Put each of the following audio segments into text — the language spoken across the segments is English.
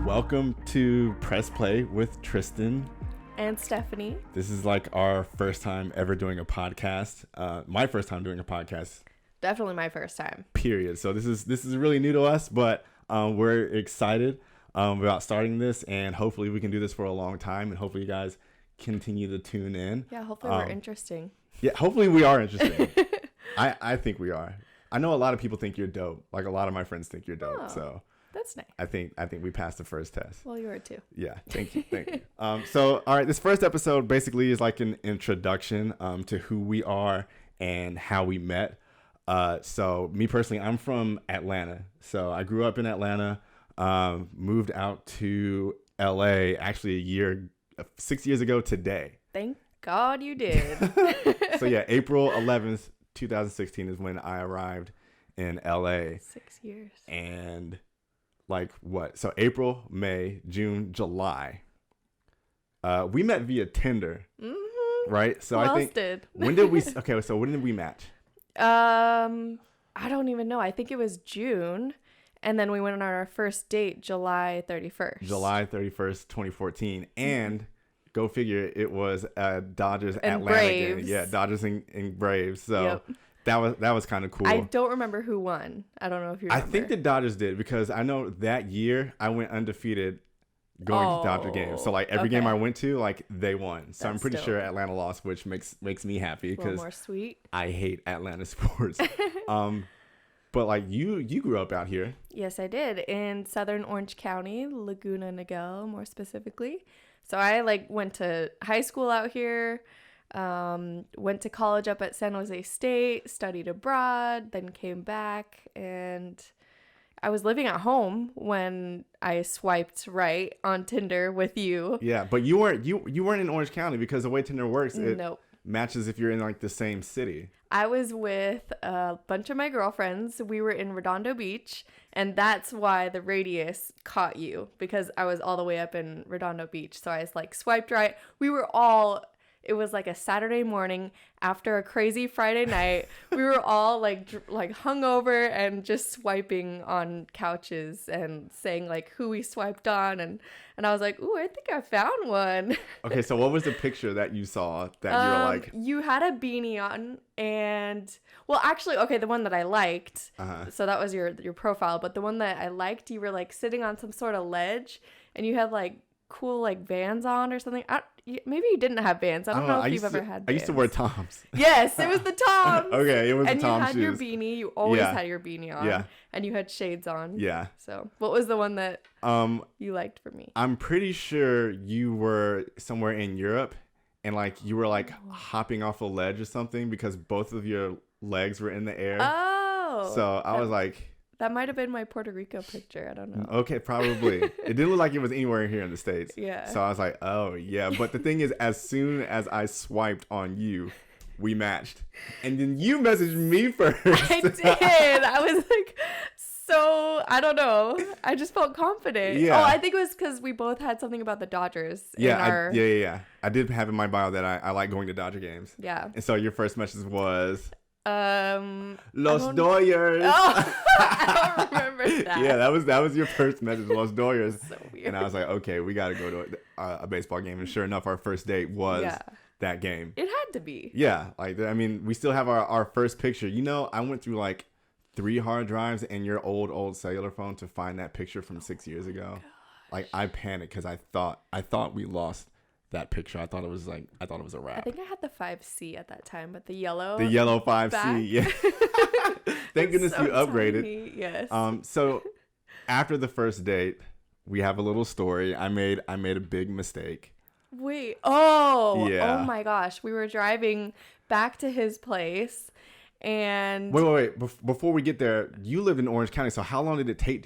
Welcome to Press Play with Tristan and Stefani. This is like our first time ever doing a podcast. My first time doing a podcast. Definitely my first time. Period. So this is really new to us, but we're excited about starting this, and hopefully we can do this for a long time, and hopefully you guys continue to tune in. Yeah, hopefully we're interesting. Yeah, hopefully we are interesting. I think we are. I know a lot of people think you're dope. Like a lot of my friends think you're dope. Oh. So That's nice. I think we passed the first test. Well, you were too. Yeah, thank you. So, all right, this first episode basically is like an introduction to who we are and how we met. So, me personally, I'm from Atlanta. So, I grew up in Atlanta, moved out to LA actually 6 years ago today. Thank God you did. So, yeah, April 11th, 2016 is when I arrived in LA. 6 years. And like what? So April, May, June, July. We met via Tinder, right? So Who I think else did? when did we? Okay, so when did we match? I don't even know. I think it was June, and then we went on our first date July 31st. July 31st, 2014, and go figure, it was Dodgers and Atlanta Braves. game. Yeah, Dodgers and Braves. So. Yep. That was kind of cool. I don't remember who won. I don't know if you remember. I think the Dodgers did, because I know that year I went undefeated going to Dodger games. So like every game I went to, like they won. So I'm pretty sure Atlanta lost, which makes me happy because more sweet. I hate Atlanta sports. But like you grew up out here. Yes, I did, in Southern Orange County, Laguna Niguel, more specifically. So I went to high school out here. Went to college up at San Jose State, studied abroad, then came back, and I was living at home when I swiped right on Tinder with you. Yeah, but you weren't in Orange County, because the way Tinder works, it Nope. matches if you're in like the same city. I was with a bunch of my girlfriends. We were in Redondo Beach, and that's why the radius caught you, because I was all the way up in Redondo Beach. So I was swiped right. It was like a Saturday morning after a crazy Friday night. We were all like hungover and just swiping on couches and saying who we swiped on, and I was like, "Ooh, I think I found one." Okay, so what was the picture that you saw that you were like? You had a beanie on, and well, actually, okay, the one that I liked. So that was your profile, but the one that I liked, you were sitting on some sort of ledge, and you had cool Vans on or something. Maybe you didn't have Vans. I don't know if you've ever had Vans. I used to wear Toms. Yes, it was the Toms. Okay, it was the Toms shoes. And you had your beanie. You always had your beanie on. Yeah. And you had shades on. Yeah. So what was the one that you liked for me? I'm pretty sure you were somewhere in Europe, and you were hopping off a ledge or something, because both of your legs were in the air. Oh. So I was like... That might have been my Puerto Rico picture. I don't know. Okay, probably. It didn't look like it was anywhere here in the States. Yeah. So I was like, oh, yeah. But the thing is, as soon as I swiped on you, we matched. And then you messaged me first. I did. I was so, I don't know. I just felt confident. Yeah. Oh, I think it was because we both had something about the Dodgers. Yeah, yeah. I did have in my bio that I like going to Dodger games. Yeah. And so your first message was... Los Oh, Dodgers. I don't remember that. Yeah, that was your first message, Los Dodgers. So weird. And I was like, okay, we got to go to a baseball game. And sure enough, our first date was that game. It had to be. Yeah, we still have our first picture. I went through 3 hard drives and your old cellular phone to find that picture from 6 years ago. I panicked because I thought we lost that picture. I thought it was a wrap. I think I had the 5C at that time, but the yellow 5C, back. yeah. Thank goodness so you upgraded. Tiny. Yes. So after the first date, we have a little story. I made a big mistake. Wait. Oh. Yeah. Oh my gosh. We were driving back to his place, and wait. Before we get there, you lived in Orange County. So how long did it take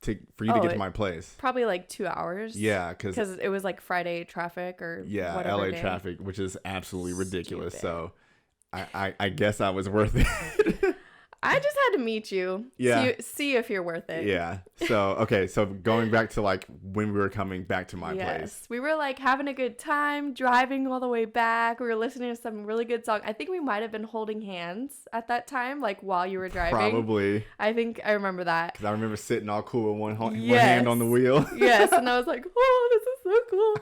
for you to get to my place? Probably 2 hours. Yeah, because it was Friday traffic or LA day. traffic, which is absolutely ridiculous. Stupid. So I guess I was worth it. I just had to meet you. Yeah. See if you're worth it. Yeah. So, okay. So going back to like when we were coming back to my place. We were like having a good time, driving all the way back. We were listening to some really good song. I think we might have been holding hands at that time, like while you were driving. Probably. I think I remember that. Because I remember sitting all cool with one hand on the wheel. Yes. And I was like, oh, this is so cool.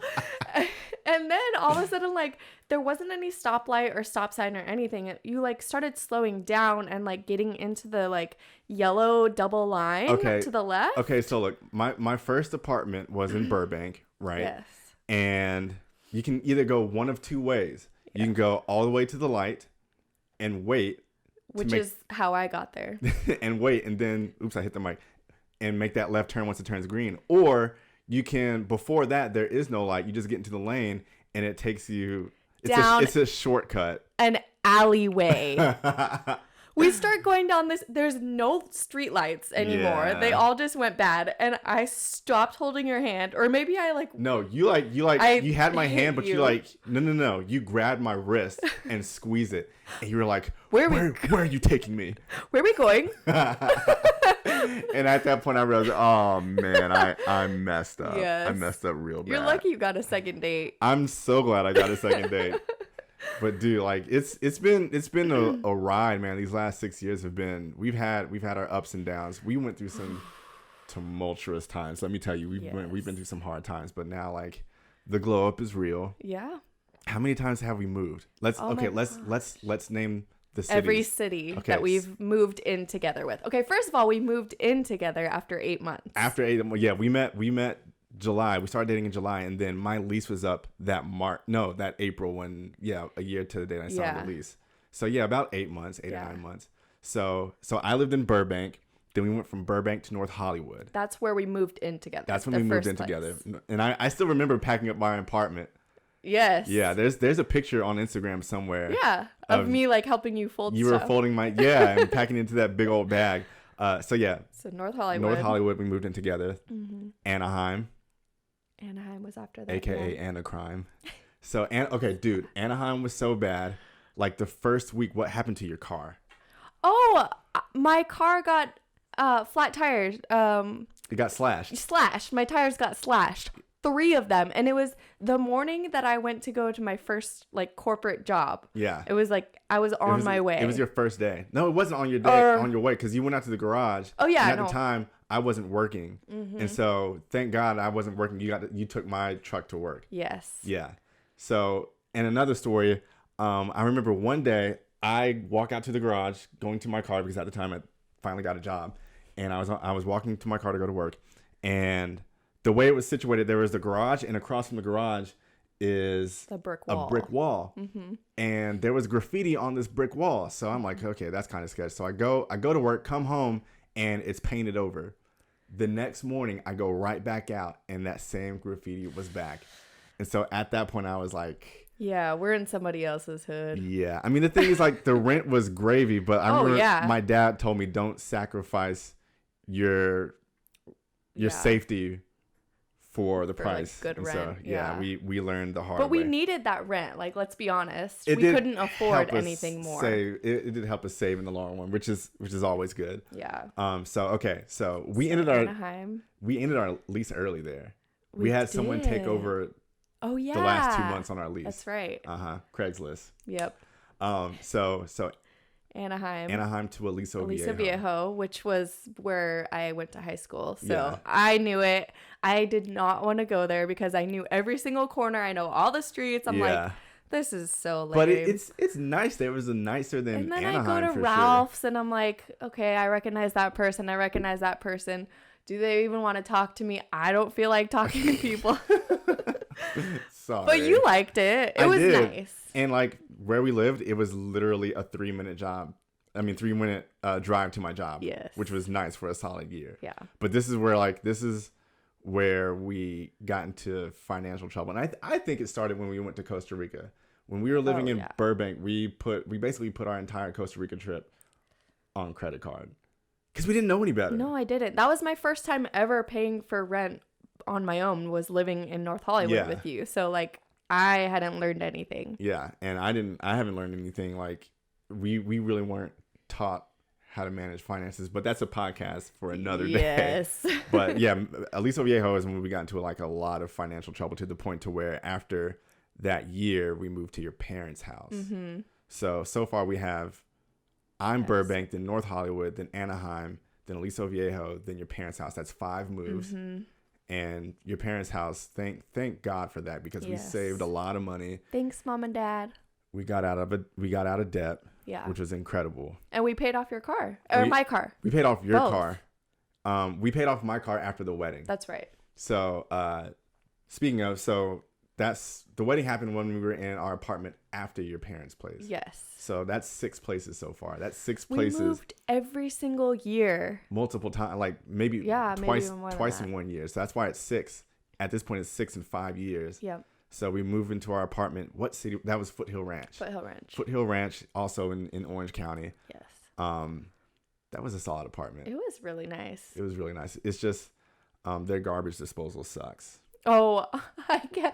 And then all of a sudden, like, there wasn't any stoplight or stop sign or anything. You like started slowing down and like getting into the like yellow double line to the left. Okay, so look, my first apartment was in Burbank, right? Yes. And you can either go one of two ways. You can go all the way to the light and wait. Which is how I got there. And wait, and then, oops, I hit the mic. And make that left turn once it turns green. Or you can, before that, there is no light. You just get into the lane and it takes you... It's a shortcut. An alleyway. We start going down this. There's no street lights anymore. Yeah. They all just went bad, and I stopped holding your hand, or maybe I like. No, you had my hand, but you no. You grabbed my wrist and squeezed it, and you were like, "Where are you taking me? Where are we going?" And at that point, I realized, oh man, I messed up. Yes. I messed up real bad. You're lucky you got a second date. I'm so glad I got a second date. But dude, like it's been a ride, man. These last 6 years we've had our ups and downs. We went through some tumultuous times. Let me tell you, we've been through some hard times. But now, like, the glow up is real. Yeah. How many times have we moved? Let's name the cities. Every city that we've moved in together with. Okay, first of all, we moved in together after 8 months. Yeah, we met July. We started dating in July, and then my lease was up that April when a year to the day I signed the lease. So about 8 months, 8 or 9 months. So I lived in Burbank. Then we went from Burbank to North Hollywood. That's where we moved in together. That's when we moved in together. And I still remember packing up my apartment. Yes. Yeah, there's a picture on Instagram somewhere. Yeah, of me like helping you fold you stuff. Were folding and packing into that big old bag. So North Hollywood. North Hollywood, we moved in together. Mm-hmm. Anaheim was after that. AKA Anacrime. So, dude, Anaheim was so bad. Like the first week, what happened to your car? Oh, my car got flat tires. It got slashed. Slashed. My tires got slashed. 3 of them. And it was the morning that I went to go to my first like corporate job. Yeah. It was like I was on my way. It was your first day. No, it wasn't on your day, on your way, because you went out to the garage. Oh yeah. And at the time I wasn't working. Mm-hmm. And so thank God I wasn't working. You took my truck to work. Yes. Yeah. So, and another story, I remember one day I walk out to the garage going to my car because at the time I finally got a job, and I was walking to my car to go to work, and the way it was situated, there was the garage, and across from the garage is a brick wall. Mm-hmm. And there was graffiti on this brick wall. So I'm like, okay, that's kind of sketchy. So I go to work, come home, and it's painted over. The next morning, I go right back out, and that same graffiti was back. And so at that point, I was like, yeah, we're in somebody else's hood. Yeah. I mean, the thing is, like, the rent was gravy, but I remember my dad told me, don't sacrifice your safety for the price. Like good rent. So, we learned the hard way. But we needed that rent. Like, let's be honest. We couldn't afford anything more. It did help us save in the long run, which is always good. Yeah. So we ended our lease early there. We had someone take over the last 2 months on our lease. That's right. Craigslist. Yep. So Anaheim to Aliso Viejo, which was where I went to high school. So I knew it. I did not want to go there because I knew every single corner. I know all the streets. I'm like, this is so lame. But it's nice. There was a nicer than Anaheim. And then I go to Ralph's and I'm like, okay, I recognize that person. Do they even want to talk to me? I don't feel like talking to people. Sorry. But you liked it. It was nice. And like where we lived, it was literally a 3-minute drive to my job. Yes. Which was nice for a solid year. Yeah. But this is where we got into financial trouble. And I think it started when we went to Costa Rica. When we were living in Burbank, we basically put our entire Costa Rica trip on credit card. Because we didn't know any better. No, I didn't. That was my first time ever paying for rent on my own, was living in North Hollywood with you. So like I hadn't learned anything. Yeah, and I haven't learned anything. Like we really weren't taught how to manage finances, but that's a podcast for another day. Yes. But yeah, Aliso Viejo is when we got into like a lot of financial trouble, to the point to where after that year we moved to your parents' house. Mm-hmm. So far we have, I'm Burbank, then North Hollywood, then Anaheim, then Aliso Viejo, then your parents' house. That's 5 moves. Mm-hmm. And your parents' house, thank God for that, because we saved a lot of money. Thanks, Mom and Dad. We got out of debt, Yeah. which was incredible. And we paid off your car, or my car. We paid off your Both. car. We paid off my car after the wedding. That's right. So, speaking of, that's the wedding happened when we were in our apartment after your parents' place. Yes. So that's 6 places so far. That's 6 We places. moved every single year. Multiple times, like maybe maybe twice in 1 year. So that's why it's 6. At this point, it's 6 in 5 years. Yep. So we moved into our apartment. What city? That was Foothill Ranch. Foothill Ranch, also in Orange County. Yes. That was a solid apartment. It was really nice. It was really nice. It's just their garbage disposal sucks. Oh, I think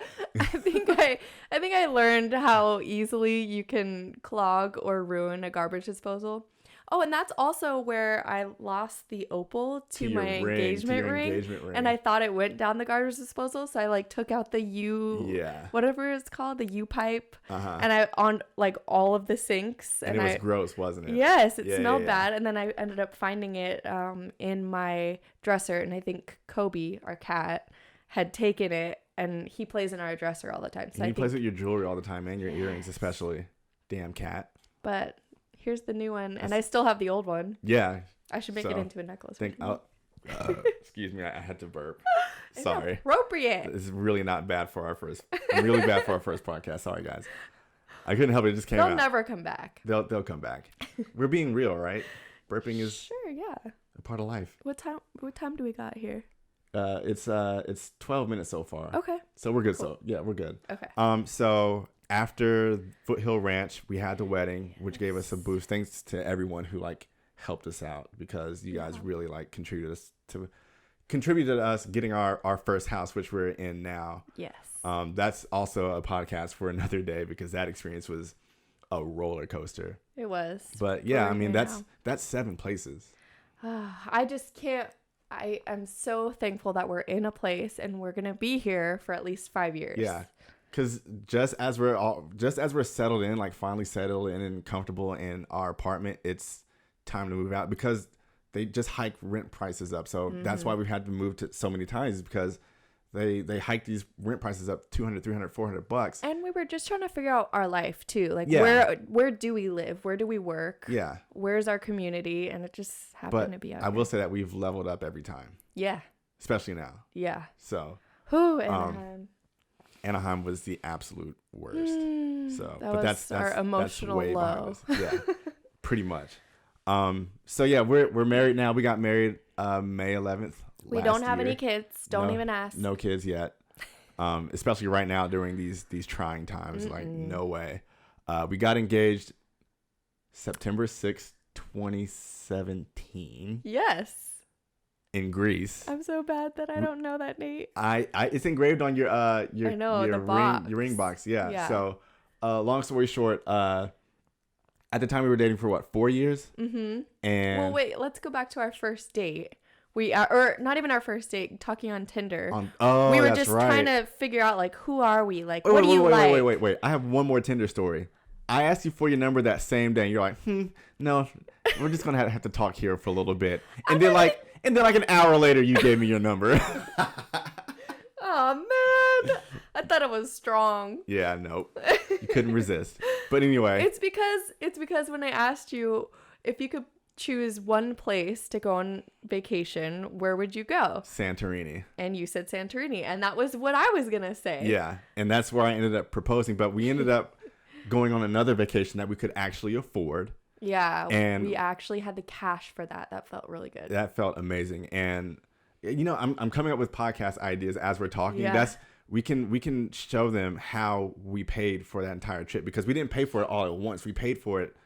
I learned how easily you can clog or ruin a garbage disposal. Oh, and that's also where I lost the opal to my engagement ring. And I thought it went down the garbage disposal, so I like took out the whatever it's called, the U pipe, and I on like all of the sinks. And it was gross, wasn't it? Yes, it smelled bad. And then I ended up finding it in my dresser, and I think Kobe, our cat, had taken it, and he plays in our dresser all the time. So he plays with your jewelry all the time, and your earrings especially. Damn cat. But here's the new one, and I still have the old one. Yeah. I should make it into a necklace. Excuse me, I had to burp. Sorry. Appropriate. This is really bad for our first podcast. Sorry, guys. I couldn't help it. It just came out. They'll never come back. They'll come back. We're being real, right? Burping is sure, yeah, a part of life. What time do we got here? It's 12 minutes so far. Okay. So we're good. Cool. So yeah, we're good. Okay. So after Foothill Ranch, we had the wedding, which gave us a boost. Thanks to everyone who like helped us out, because you guys really like contributed to us getting our first house, which we're in now. Yes. That's also a podcast for another day, because that experience was a roller coaster. It was. But yeah, I mean that's 7 places. I just can't. I'm so thankful that we're in a place and we're gonna be here for at least 5 years. Yeah, because just as we're settled in, like finally settled in and comfortable in our apartment, it's time to move out, because they just hike rent prices up. So that's why we've had to move to so many times, because they hike these rent prices up $200, $300, $400. And we were just trying to figure out our life too. Like where do we live? Where do we work? Yeah. Where's our community? And it just happened to be out I will say that we've leveled up every time. Yeah. Especially now. Yeah. So. Anaheim was the absolute worst. That's our emotional low. Yeah. Pretty much. So yeah, we're married now. We got married May 11th. We don't have any kids. Don't even ask. No kids yet. Especially right now during these trying times. Like, no way. We got engaged September 6th, 2017. Yes. In Greece. I'm so bad that I don't know that date. It's engraved on your ring box. Yeah. So, long story short, at the time we were dating for 4 years? Mm-hmm. And well, wait, let's go back to our first date. Or not even our first date, talking on Tinder. We were just trying to figure out, like, who are we? Like, what do you like? Wait. I have one more Tinder story. I asked you for your number that same day, and you're like, no, we're just going to have to talk here for a little bit. And then an hour later, you gave me your number. Oh, man. I thought it was strong. Yeah, nope. You couldn't resist. But anyway. It's because when I asked you if you could choose one place to go on vacation, where would you go? Santorini. And you said Santorini, and that was what I was gonna say. Yeah, and that's where I ended up proposing, but we ended up going on another vacation that we could actually afford. Yeah, and we actually had the cash for that. That felt really good. That felt amazing. And I'm coming up with podcast ideas as we're talking. Yeah. We can show them how we paid for that entire trip, because we didn't pay for it all at once. We paid for it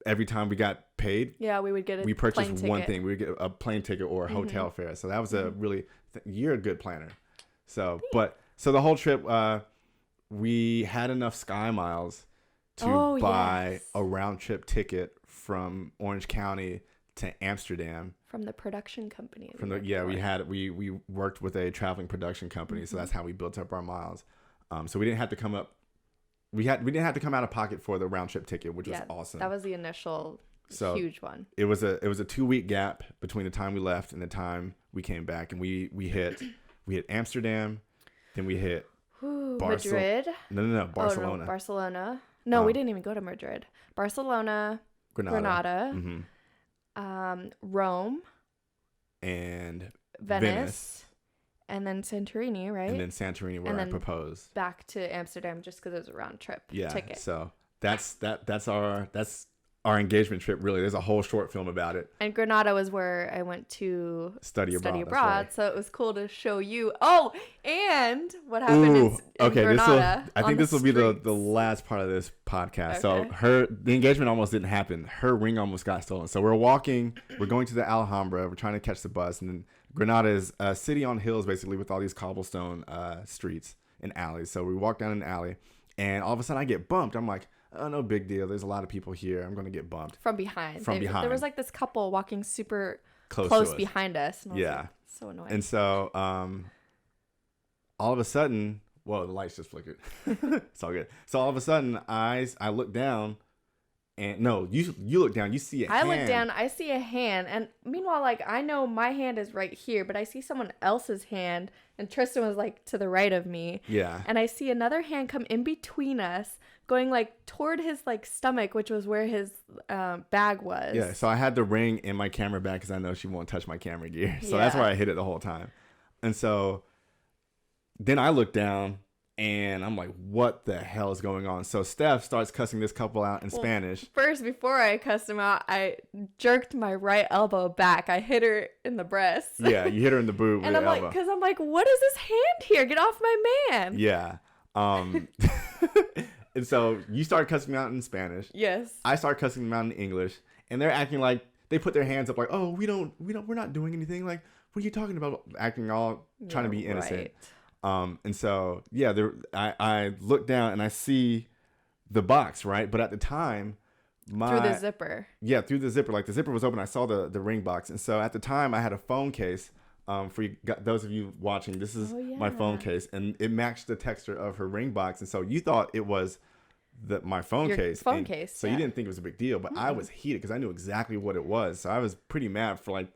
every time we got paid. Yeah, we purchased one thing. We would get a plane ticket or a hotel fare. So that was a really you're a good planner. So so the whole trip, we had enough Sky Miles to buy a round trip ticket from Orange County to Amsterdam. From the production company. We worked with a traveling production company, so that's how we built up our miles. So we didn't have to come up. We didn't have to come out of pocket for the round trip ticket, which was awesome. That was the initial huge one. It was a 2-week gap between the time we left and the time we came back, and we hit Amsterdam, then we hit Madrid. No, Barcelona. Oh, no, Barcelona. No, we didn't even go to Madrid. Barcelona, Granada, Rome, and Venice. And then Santorini, right? And then Santorini, where I proposed. Back to Amsterdam, just because it was a round trip ticket. So that's our engagement trip. Really, there's a whole short film about it. And Granada was where I went to study abroad. Right. So it was cool to show you. Oh, and what happened in Granada. I think this will be the last part of this podcast. Okay. So the engagement almost didn't happen. Her ring almost got stolen. So we're going to the Alhambra. We're trying to catch the bus, and then Granada is a city on hills, basically, with all these cobblestone streets and alleys. So we walk down an alley, and all of a sudden I get bumped. I'm like, oh, no big deal. There's a lot of people here. I'm going to get bumped. From behind. There was like this couple walking super close behind us. And I was like, so annoying. And so all of a sudden, the lights just flickered. It's all good. So all of a sudden, I look down. And no, you look down, you see a hand. I look down, I see a hand. And meanwhile, like, I know my hand is right here, but I see someone else's hand. And Tristan was, like, to the right of me. Yeah. And I see another hand come in between us, going, like, toward his, like, stomach, which was where his bag was. Yeah, so I had the ring in my camera bag because I know she won't touch my camera gear. So that's why I hid it the whole time. And so then I look down. And I'm like, what the hell is going on? So Steph starts cussing this couple out in Spanish. First, before I cussed him out, I jerked my right elbow back. I hit her in the breast. Yeah, you hit her in the boob with your elbow. Because I'm like, what is this hand here? Get off my man. Yeah. And so you start cussing me out in Spanish. Yes. I start cussing them out in English. And they're acting like, they put their hands up like, oh, we're not doing anything. Like, what are you talking about? Acting all trying to be innocent. Right. And so, I look down and I see the box, right? But at the time, through the zipper. Yeah, through the zipper. Like, the zipper was open. I saw the ring box. And so at the time, I had a phone case. For those of you watching, this is my phone case. And it matched the texture of her ring box. And so you thought it was my phone case. Phone case. So you didn't think it was a big deal. But I was heated because I knew exactly what it was. So I was pretty mad for, like,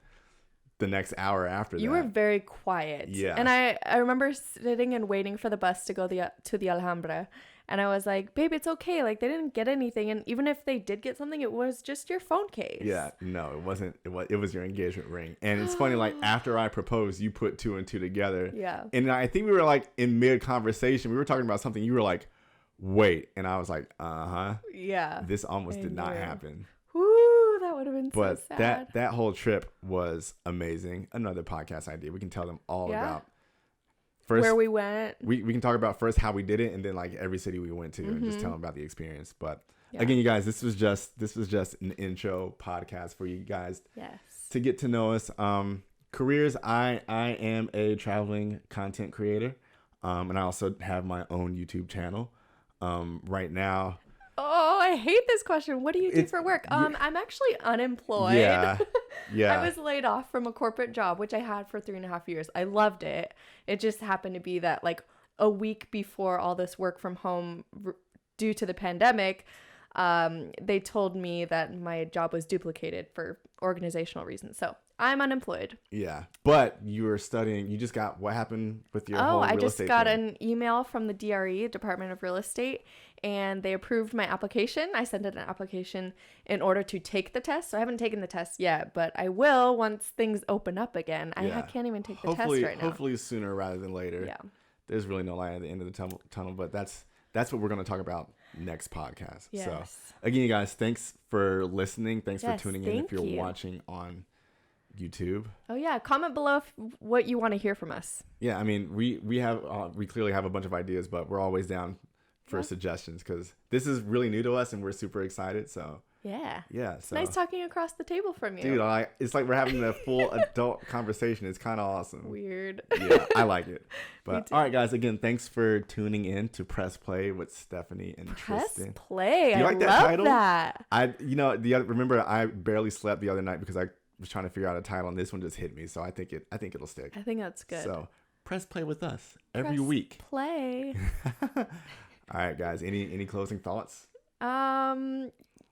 the next hour after that. You were very quiet. Yeah. And I remember sitting and waiting for the bus to go to the Alhambra. And I was like, babe, it's okay. Like, they didn't get anything. And even if they did get something, it was just your phone case. Yeah. No, it wasn't. It was your engagement ring. And it's funny, like, after I proposed, you put 2 and 2 together. Yeah. And I think we were, like, in mid-conversation. We were talking about something. You were like, wait. And I was like, uh-huh. Yeah. This almost did not happen. Woo, that would have been so sad. But that whole trip was amazing. Another podcast idea. We can tell them all about first where we went. We can talk about first how we did it, and then like every city we went to, and just tell them about the experience. But again, you guys, this was just an intro podcast for you guys to get to know us. Careers. I am a traveling content creator, and I also have my own YouTube channel. Right now. Oh, I hate this question. What do you do for work? I'm actually unemployed. Yeah. I was laid off from a corporate job, which I had for 3.5 years. I loved it. It just happened to be that like a week before all this work from home due to the pandemic, they told me that my job was duplicated for organizational reasons. So I'm unemployed. Yeah. But you were studying. You just got, what happened with your whole real estate I just got thing? an email from the DRE, Department of Real Estate, and they approved my application. I sent in an application in order to take the test. So I haven't taken the test yet, but I will once things open up again. I can't even take the test right now. Hopefully sooner rather than later. Yeah. There's really no light at the end of the tunnel, but that's what we're going to talk about next podcast. Yes. So again, you guys, thanks for listening. Thanks for tuning in if you're watching on YouTube. Oh yeah, comment below what you want to hear from us. Yeah, I mean, we clearly have a bunch of ideas, but we're always down for suggestions because this is really new to us and we're super excited. So Yeah. Yeah. It's So nice talking across the table from you. dude, it's like we're having a full adult conversation. It's kind of awesome. Weird. Yeah, I like it. Me But too. all right, guys. Again, thanks for tuning in to Press Play with Stephanie and Press Tristan. play. Do you I like that love title? that. Remember I barely slept the other night because I was trying to figure out a title, and this one just hit me. So I think it'll stick. I think that's good. So press play with us every Press week. Play. All right, guys. Any closing thoughts?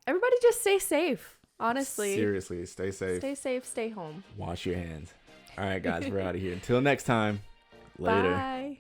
Everybody just stay safe. Honestly. Seriously, stay safe. Stay safe. Stay home. Wash your hands. All right, guys. We're out of here. Until next time. Later. Bye.